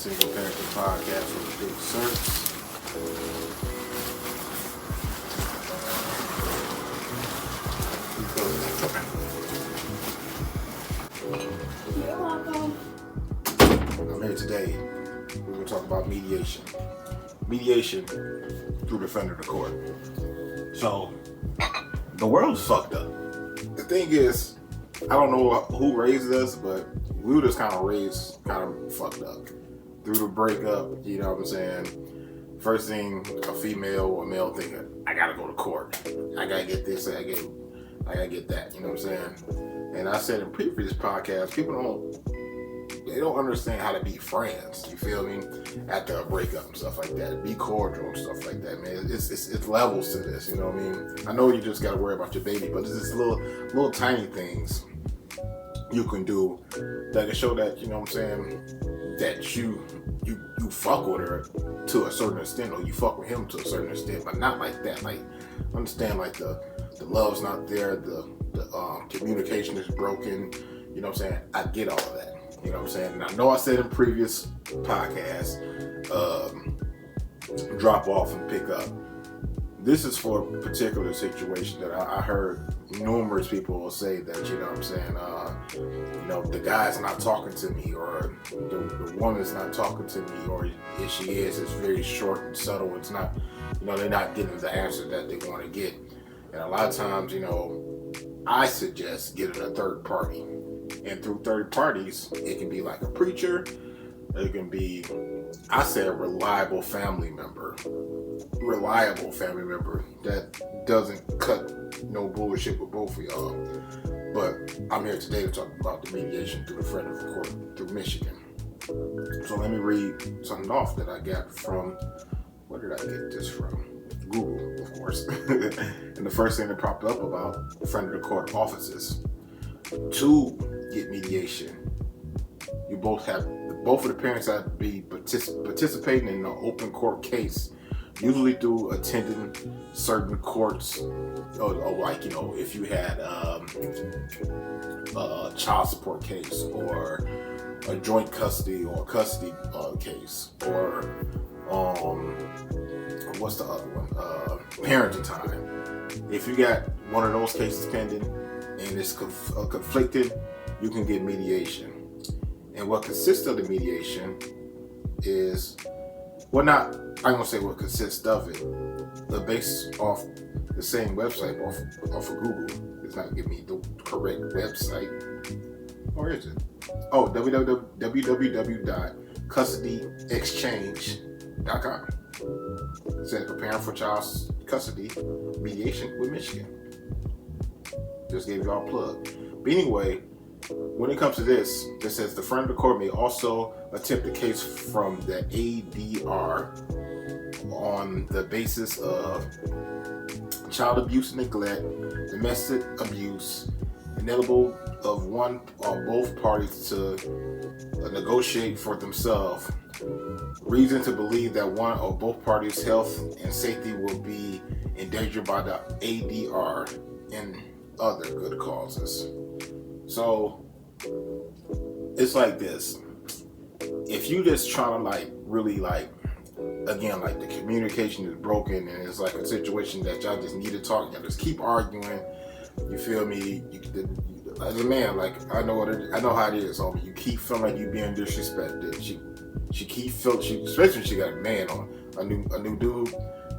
Single Parenting Podcast with Big Search. You're welcome. I'm here today. We're going to talk about mediation. Mediation through the friend of the court. So, the world's fucked up. The thing is, I don't know who raised us, but we were just kind of raised kind of fucked up. Through the breakup, you know what I'm saying? First thing, a female or male thinking, I gotta go to court. I gotta get this, I gotta get that, you know what I'm saying? And I said in previous podcasts, people don't understand how to be friends, you feel me? After a breakup and stuff like that. Be cordial and stuff like that, man. It's levels to this, you know what I mean? I know you just gotta worry about your baby, but it's just little tiny things you can do that can show that, you know what I'm saying, that you fuck with her to a certain extent, or you fuck with him to a certain extent, but not like that. Like, understand, like the love's not there, the communication is broken, you know what I'm saying? I get all of that. You know what I'm saying? And I know I said in previous podcasts, drop off and pick up. This is for a particular situation that I heard numerous people say that, you know what I'm saying, the guy's not talking to me, or the woman's not talking to me, or if she is, it's very short and subtle. It's not, they're not getting the answer that they want to get. And a lot of times, I suggest getting a third party. And through third parties, it can be like a preacher. It can be, I say, a reliable family member that doesn't cut no bullshit with both of y'all. But I'm here today to talk about the mediation through the friend of the court through Michigan. So let me read something off that I got from, where did I get this from? Google, of course. And the first thing that popped up about the friend of the court offices. To get mediation, both of the parents have to be participating in an open court case, usually through attending certain courts, or like, if you had a child support case, or a joint custody or custody case, or what's the other one? Parenting time. If you got one of those cases pending and it's conflicted, you can get mediation. And what consists of the mediation is, I'm not gonna say what consists of it, but based off the same website, off of Google. It's not giving me the correct website. Or is it? Oh, www.custodyexchange.com. It says preparing for child custody mediation with Michigan. Just gave y'all a plug. But anyway, when it comes to this, it says the friend of the court may also attempt a case from the ADR on the basis of child abuse and neglect, domestic abuse, ineligible of one or both parties to negotiate for themselves, reason to believe that one or both parties' health and safety will be endangered by the ADR, and other good causes. So it's like this. If you just trying to really again, the communication is broken and it's like a situation that y'all just need to talk, y'all just keep arguing, you feel me? As a man, I know how it is, homie. You keep feeling like you being disrespected. She keep feeling, especially when she got a man on, a new dude.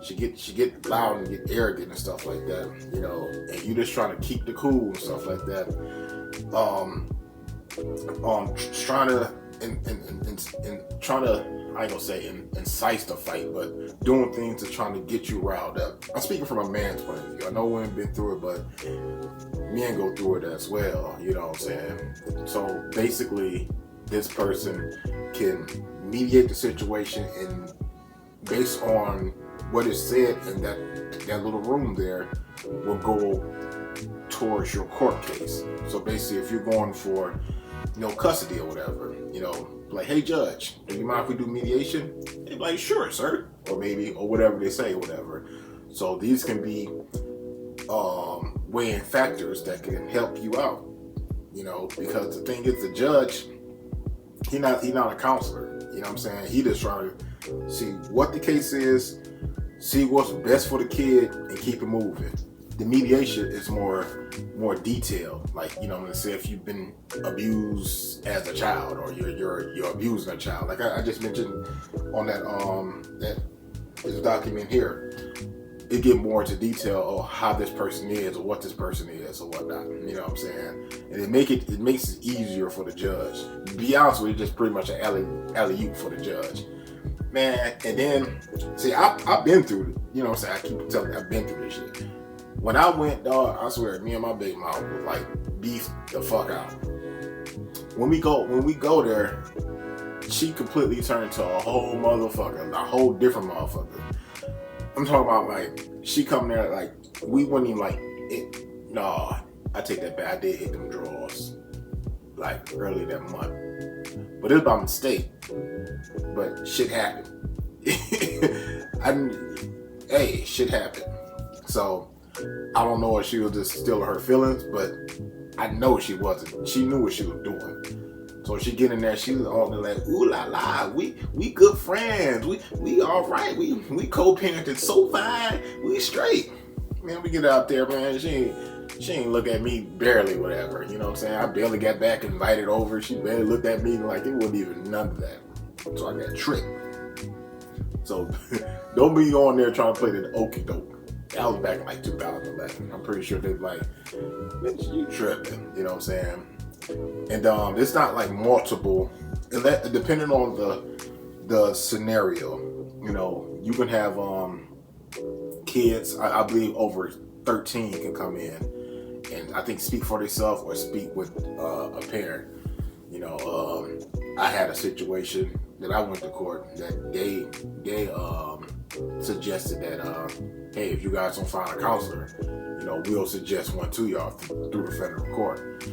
She get loud and get arrogant and stuff like that, and you just trying to keep the cool and stuff like that. Trying to, I ain't gonna say incite the fight, but doing things to trying to get you riled up. I'm speaking from a man's point of view. I know women been through it, but men go through it as well, you know what I'm saying? So basically, this person can mediate the situation, and based on what is said in that little room there will go towards your court case. So basically, if you're going for custody or whatever, like, hey judge, do you mind if we do mediation? They'd be like, sure, sir, or whatever they say, whatever. So these can be weighing factors that can help you out, because the thing is, the judge, he's not a counselor. know what I'm saying? He just trying to see what the case is, see what's best for the kid, and keep it moving. The mediation is more detailed. Like, you know, let's say if you've been abused as a child, or you're abusing a child. Like I just mentioned on that this document here, it get more into detail of how this person is, or what this person is, or whatnot. You know what I'm saying? And it makes it easier for the judge. To be honest with you, just pretty much an alley-oop for the judge, man. And then see, I've been through it. You know what I'm saying? I keep telling you, I've been through this shit. When I went, dog, I swear, me and my baby mom was like beef the fuck out. When we go there, she completely turned to a whole motherfucker, a whole different motherfucker. I'm talking about, like, she come there, like, we wouldn't even, like, no, I take that back. I did hit them drawers, like, early that month. But it was by mistake. But shit happened. Hey, shit happened. So, I don't know if she was just still her feelings, but I know she wasn't. She knew what she was doing. So she get in there, she was all like, ooh la la, we good friends, we all right, we co-parented so fine, we straight. Man, we get out there, man, she ain't look at me barely, whatever, you know what I'm saying? I barely got back and invited over, she barely looked at me like it wasn't even none of that. So I got tricked. So don't be on there trying to play the okie doke. That was back in like 2011. I'm pretty sure they were like, bitch, you tripping, you know what I'm saying? And it's not like multiple, depending on the scenario. You know, you can have kids, I believe over 13 can come in and I think speak for themselves or speak with a parent. You know, I had a situation that I went to court that they suggested that hey, if you guys don't find a counselor, you know, we'll suggest one to y'all through the federal court.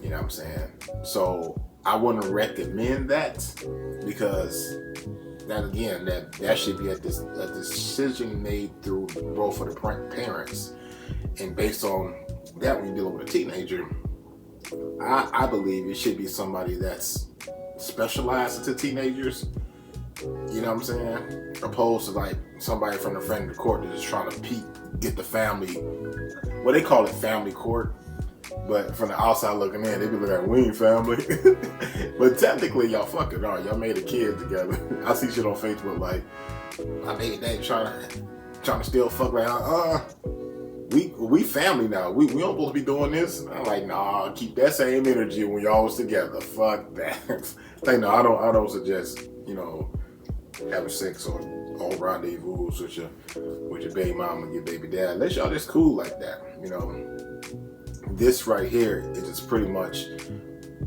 You know what I'm saying? So I wouldn't recommend that, because that, again, that should be a decision made through both of the parents. And based on that, when you're dealing with a teenager, I believe it should be somebody that's specialized into teenagers. You know what I'm saying? Opposed to like somebody from the friend of the court that's just trying to get the family. Well, they call it family court, but from the outside looking in, they be like, we ain't family. But technically, y'all fucking are. Y'all made a kid together. I see shit on Facebook like, my baby daddy trying to still fuck. Like, we family now. We don't supposed to be doing this. I'm like, nah, keep that same energy when y'all was together. Fuck that. Like, no, I don't suggest, you know, having sex or rendezvous with your baby mama and your baby dad. Unless y'all just cool like that, you know. This right here is just pretty much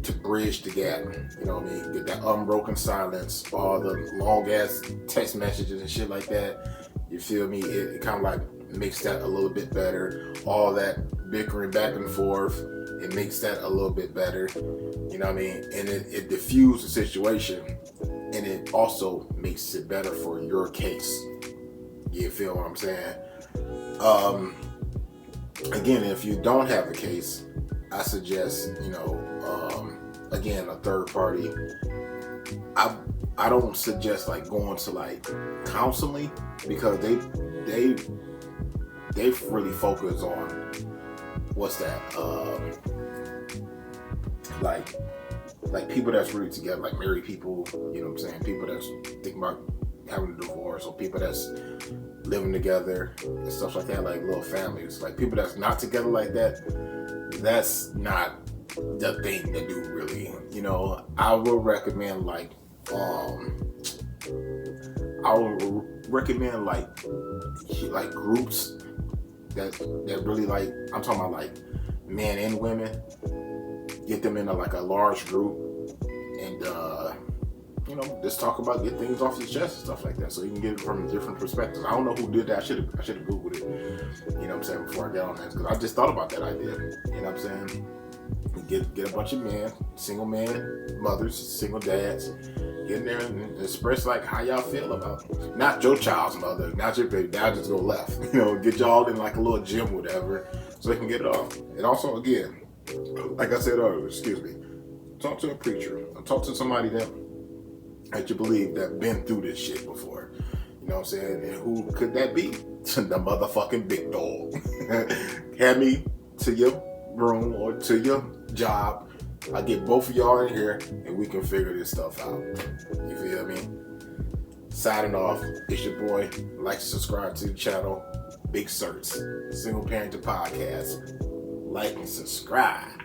to bridge the gap. You know what I mean? Get that unbroken silence, all the long ass text messages and shit like that. You feel me? It kind of like makes that a little bit better. All that bickering back and forth, it makes that a little bit better. You know what I mean? And it diffuses the situation, and it also makes it better for your case. You feel what I'm saying? Again, if you don't have a case, I suggest, you know, again, a third party. I don't suggest like going to like counseling, because they really focus on what's that, like people that's really together, like married people, you know what I'm saying? People that's thinking about having a divorce, or people that's living together and stuff like that, like little families. Like people that's not together like that, that's not the thing to do, really. You know, I will recommend like groups that really, like, I'm talking about like men and women, get them into like a large group and you know, just talk about, get things off your chest and stuff like that, so you can get it from different perspectives. I don't know who did that. I should have Googled it, you know what I'm saying, before I got on that, because I just thought about that idea. You know what I'm saying? Get a bunch of men, single men, mothers, single dads, get in there and express like how y'all feel about it. Not your child's mother, not your baby. Now just go left. You know, get y'all in like a little gym, whatever, so they can get it off. And also, again, like I said earlier, talk to a preacher, or talk to somebody that that you believe that been through this shit before. You know what I'm saying? And who could that be? The motherfucking big dog. Have me to your room or to your job. I get both of y'all in here and we can figure this stuff out. You feel me? Signing off. It's your boy. Like, subscribe to the channel. Big Certs. Single Parenting Podcast. Like and subscribe.